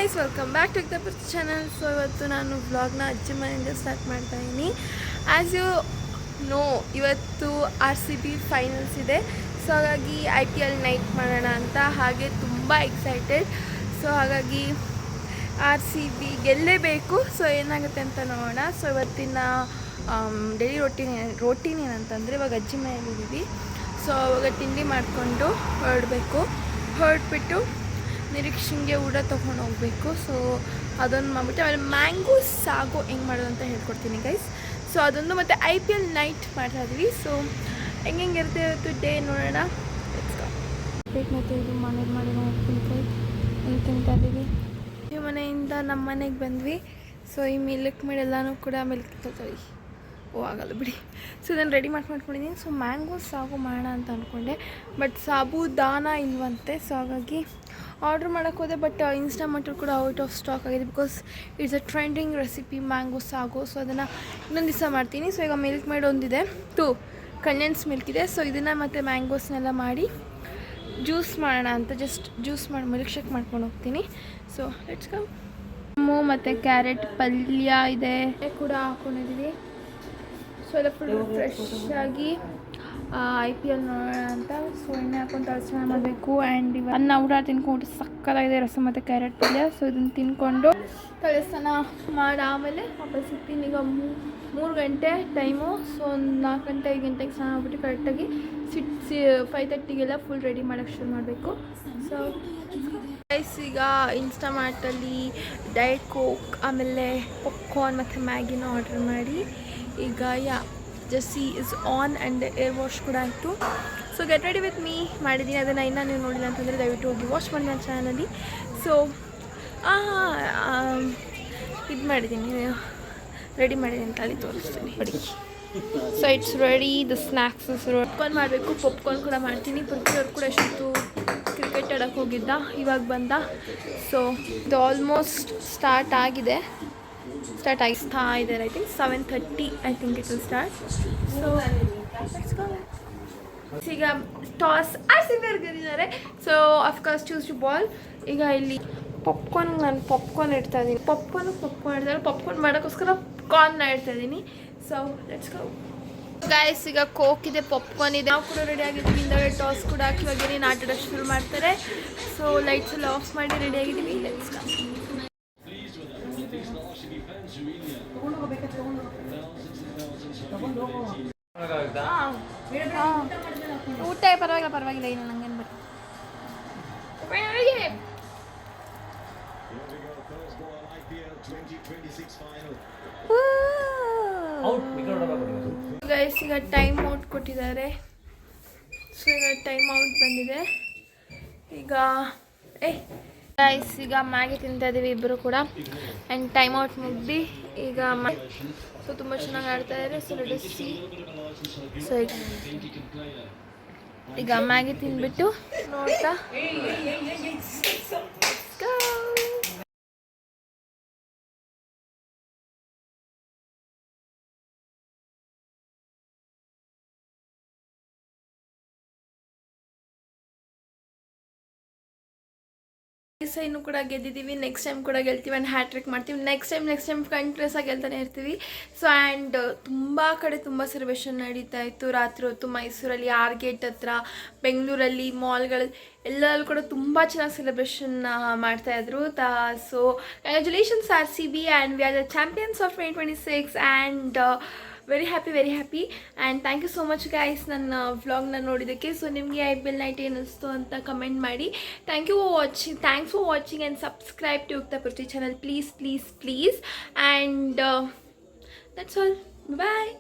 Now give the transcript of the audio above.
Guys, welcome back to the channel. So ಇವತ್ತು ನಾನು ವ್ಲಾಗ್ನ ಅಜ್ಜಿ ಮನೆಯಿಂದ ಸ್ಟಾರ್ಟ್ ಮಾಡ್ತಾಯಿದ್ದೀನಿ. ಆ್ಯಸ್ ಯು ನೋ, ಇವತ್ತು RCB ಫೈನಲ್ಸ್ ಇದೆ. ಸೊ ಹಾಗಾಗಿ IPL ನೈಟ್ ಮಾಡೋಣ ಅಂತ, ಹಾಗೆ ತುಂಬ ಎಕ್ಸೈಟೆಡ್. ಸೊ ಹಾಗಾಗಿ RCB ಗೆಲ್ಲೇಬೇಕು. ಸೊ ಏನಾಗುತ್ತೆ ಅಂತ ನೋಡೋಣ. ಸೊ ಇವತ್ತಿನ ಡೈಲಿ ರೋಟೀನ್ ಏನಂತಂದರೆ, ಇವಾಗ ಅಜ್ಜಿ ಮನೆಯಲ್ಲಿದ್ದೀವಿ. ಸೊ ಅವಾಗ ತಿಂಡಿ ಮಾಡಿಕೊಂಡು ಹೊರಡ್ಬಿಟ್ಟು ನಿರೀಕ್ಷೆಗೆ ಊಟ ತೊಗೊಂಡು ಹೋಗಬೇಕು. ಸೊ ಅದೊಂದು ಮಾಡಿಬಿಟ್ಟು ಆಮೇಲೆ ಮ್ಯಾಂಗೋ ಸಾಗು ಹೆಂಗೆ ಮಾಡೋದು ಅಂತ ಹೇಳ್ಕೊಡ್ತೀನಿ ಗೈಸ್. ಸೊ ಅದೊಂದು ಮತ್ತು IPL ನೈಟ್ ಮಾಡ್ತಾಯಿದ್ವಿ. ಸೊ ಹೆಂಗಿರುತ್ತೆ ಇವತ್ತು ಡೇ ನೋಡೋಣ. ಮತ್ತು ಇದು ಮನೇಲಿ ಮಾಡಿ ಉಪ್ಪಿನಕಾಯಿ ಇಲ್ಲಿ ತಿಂತಾ ಇದ್ದೀವಿ. ಈ ಮನೆಯಿಂದ ನಮ್ಮ ಮನೆಗೆ ಬಂದ್ವಿ. ಸೊ ಈ ಮಿಲ್ಕ್ ಎಲ್ಲನೂ ಕೂಡ ಮಿಲ್ಕ್ ತಗೊಳ್ಳಿ ಆಗಲ್ಲ ಬಿಡಿ. ಸೊ ಇದನ್ನು ರೆಡಿ ಮಾಡ್ಕೊಂಡಿದ್ದೀನಿ. ಸೊ ಮ್ಯಾಂಗೋ ಸಾಗು ಮಾಡೋಣ ಅಂತ ಅಂದ್ಕೊಂಡೆ, ಬಟ್ ಸಾಬುದಾನ ಇಲ್ವಂತೆ. ಸೊ ಹಾಗಾಗಿ ಆರ್ಡ್ರ್ ಮಾಡೋಕ್ಕೆ ಹೋದೆ, ಬಟ್ ಇನ್ಸ್ಟಾಮಾರ್ಟಲ್ಲಿ ಕೂಡ ಔಟ್ ಆಫ್ ಸ್ಟಾಕ್ ಆಗಿದೆ. Because it's a trending recipe mango ಸಾಗು. ಸೊ ಅದನ್ನು ಇನ್ನೊಂದು ದಿವಸ ಮಾಡ್ತೀನಿ. ಸೊ ಈಗ ಮಿಲ್ಕ್ ಮೇಡ್ ಒಂದಿದೆ, ಕಂಡೆನ್ಸ್ ಮಿಲ್ಕ್ ಇದೆ. ಸೊ ಇದನ್ನು ಮತ್ತು ಮ್ಯಾಂಗೋಸ್ನೆಲ್ಲ ಮಾಡಿ ಜ್ಯೂಸ್ ಮಾಡೋಣ ಅಂತ ಜಸ್ಟ್ ಜ್ಯೂಸ್ ಮಾಡಿ ಮಿಲ್ಕ್ ಶೇಕ್ ಮಾಡ್ಕೊಂಡು ಹೋಗ್ತೀನಿ. So let's come. ಮತ್ತು ಕ್ಯಾರೆಟ್ ಪಲ್ಯ ಇದೆ ಕೂಡ ಹಾಕ್ಕೊಂಡಿದ್ದೀವಿ. ಸೊ ಎಲ್ಲ ಫುಲ್ ಫ್ರೆಶ್ ಆಗಿ IPL ನೋಡೋಣ ಅಂತ. ಸೊ ಎಣ್ಣೆ ಹಾಕೊಂಡು ತಳಸ್ನಾನ ಮಾಡಬೇಕು. ಆ್ಯಂಡ್ ಇವಾಗ ಅನ್ನ ಊಟ ತಿನ್ಕೊಂಡು ಸಕ್ಕತ್ತಾಗಿದೆ, ರಸಮ್ ಮತ್ತು ಕ್ಯಾರೆಟ್ ಪಲ್ಯ. ಸೊ ಇದನ್ನು ತಿನ್ಕೊಂಡು ತಳಸ್ನಾನ ಮಾಡಿ ಆಮೇಲೆ ವಾಪಸ್ ಸಿಗ್ತೀನಿ. ಈಗ 3 ಗಂಟೆ ಟೈಮು. ಸೊ ಒಂದು 4 ಗಂಟೆ 5 ಗಂಟೆಗೆ ಸ್ನಾನ ಆಗ್ಬಿಟ್ಟು ಕರೆಕ್ಟಾಗಿ 5:30ಗೆಲ್ಲ ಫುಲ್ ರೆಡಿ ಮಾಡೋಕ್ಕೆ ಶುರು ಮಾಡಬೇಕು. ಸೊ ಗೈಸ್, ಈಗ ಇನ್ಸ್ಟಾಮಾರ್ಟಲ್ಲಿ ಡಯಟ್ ಕೋಕ್ ಆಮೇಲೆ ಪಾಪ್ಕಾರ್ನ್ ಮತ್ತು ಮ್ಯಾಗಿನ ಆರ್ಡರ್ ಮಾಡಿ ಈಗ ಜಸ್ಸಿ is on and air wash ಕೂಡ ಆಯಿತು. So get ready with me ಮಾಡಿದ್ದೀನಿ. ಅದನ್ನು ಇನ್ನೂ ನೀವು ನೋಡಿಲ್ಲ ಅಂತಂದರೆ ದಯವಿಟ್ಟು ಹೋಗಿ ವಾಚ್ ಮಾಡಿ ನನ್ನ ಚಾನಲಲ್ಲಿ. ಸೊ ಇದು ಮಾಡಿದ್ದೀನಿ, ರೆಡಿ ಮಾಡಿದ್ದೀನಿ ಅಂತ ಅಲ್ಲಿ ತೋರಿಸ್ತೀನಿ ನೋಡಿ. So it's ready. The snacks popcorn ಮಾಡಬೇಕು. ಪಾಪ್ಕಾರ್ನ್ ಕೂಡ ಮಾಡ್ತೀನಿ. ಪೃಥ್ವಿಯವ್ರು ಕೂಡ ಎಷ್ಟೊತ್ತು ಕ್ರಿಕೆಟ್ ಆಡೋಕ್ಕೆ ಹೋಗಿದ್ದ, ಇವಾಗ ಬಂದ. ಸೊ ಇದು ಆಲ್ಮೋಸ್ಟ್ ಸ್ಟಾರ್ಟ್ ಆಗಿಸ್ತಾ ಇದೆ. I think 7:30 I think it will start. So ಈಗ ಟಾಸ್ RCB ಗೆದ್ದಿದ್ದಾರೆ. So of course choose to bowl. ಈಗ ಇಲ್ಲಿ ನಾನು ಪಾಪ್ಕಾರ್ನ್ ಇಡ್ತಾ ಇದ್ದೀನಿ. ಪಾಪ್ಕಾರ್ನ್ ಮಾಡೋಕ್ಕೋಸ್ಕರ ಕಾರ್ನ್ನ ಇಡ್ತಾ ಇದ್ದೀನಿ. So let's go guys. ಈಗ ಕೋಕ್ ಇದೆ, ಪಾಪ್ಕಾರ್ನ್ ಇದೆ, ನಾವು ಕೂಡ ರೆಡಿ ಆಗಿದ್ದೀವಿ. ಹಿಂದೆ ಟಾಸ್ ಕೂಡ ಹಾಕಿ ಇವಾಗ ಆಟ ಆಡೋಕ್ಕೆ ಶುರು ಮಾಡ್ತಾರೆ. ಸೊ ಲೈಟ್ಸ್ ಎಲ್ಲ ಆಫ್ ಮಾಡಿ ರೆಡಿ ಆಗಿದ್ದೀವಿ. Let's go. ಊಟ ಪರವಾಗಿಲ್ಲ ಏನು ನಂಗೇನು ಬಟ್ ಗೈಸ್ ಈಗ ಟೈಮ್ ಔಟ್ ಕೊಟ್ಟಿದ್ದಾರೆ. ಸೊ ಈಗ ಟೈಮ್ ಔಟ್ ಬಂದಿದೆ. ಈಗ ಗೈಸ್ ಈಗ ಮ್ಯಾಗಿ ತಿಂತಾ ಇದ್ದೀವಿ ಇಬ್ಬರು ಕೂಡ. ಆ್ಯಂಡ್ ಟೈಮ್ ಔಟ್ ಮುಗ್ದು ಈಗ ಸೊ ತುಂಬ ಚೆನ್ನಾಗಿ ಆಡ್ತಾ ಇದ್ದಾರೆ. So let see. ಸೊ ಈಗ ಮ್ಯಾಗಿ ತಿಂದ್ಬಿಟ್ಟು ನೋಡ್ತಾ ಇನ್ನೂ ಕೂಡ ಗೆದ್ದಿದ್ದೀವಿ. ನೆಕ್ಸ್ಟ್ ಟೈಮ್ ಕೂಡ ಗೆಲ್ತೀವಿ ಆ್ಯಂಡ್ ಹ್ಯಾಟ್ರಿಕ್ ಮಾಡ್ತೀವಿ. ನೆಕ್ಸ್ಟ್ ಟೈಮ್ ಕಂಟಿನ್ಯೂಸ್ ಆಗಿ ಗೆಲ್ತಾನೆ ಇರ್ತೀವಿ. ಸೊ ಆ್ಯಂಡ್ ತುಂಬ ಕಡೆ ತುಂಬ ಸೆಲೆಬ್ರೇಷನ್ ನಡೀತಾ ಇತ್ತು ರಾತ್ರಿ ಹೊತ್ತು. ಮೈಸೂರಲ್ಲಿ R ಗೇಟ್ ಹತ್ರ, ಬೆಂಗಳೂರಲ್ಲಿ ಮಾಲ್ಗಳಲ್ಲಿ ಎಲ್ಲರಲ್ಲೂ ಕೂಡ ತುಂಬ ಚೆನ್ನಾಗಿ ಸೆಲೆಬ್ರೇಷನ್ ಮಾಡ್ತಾಯಿದ್ರು. So congratulations RCB and we are the champions of 2026 and very happy and thank you so much guys ನನ್ನ ವ್ಲಾಗ್ನ ನೋಡಿದ್ದಕ್ಕೆ. ಸೊ ನಿಮಗೆ IPL ನೈಟ್ ಏನಿಸ್ತು ಅಂತ ಕಮೆಂಟ್ ಮಾಡಿ. Thanks for watching and subscribe to Yukta Prithvi channel please. And that's all. Bye.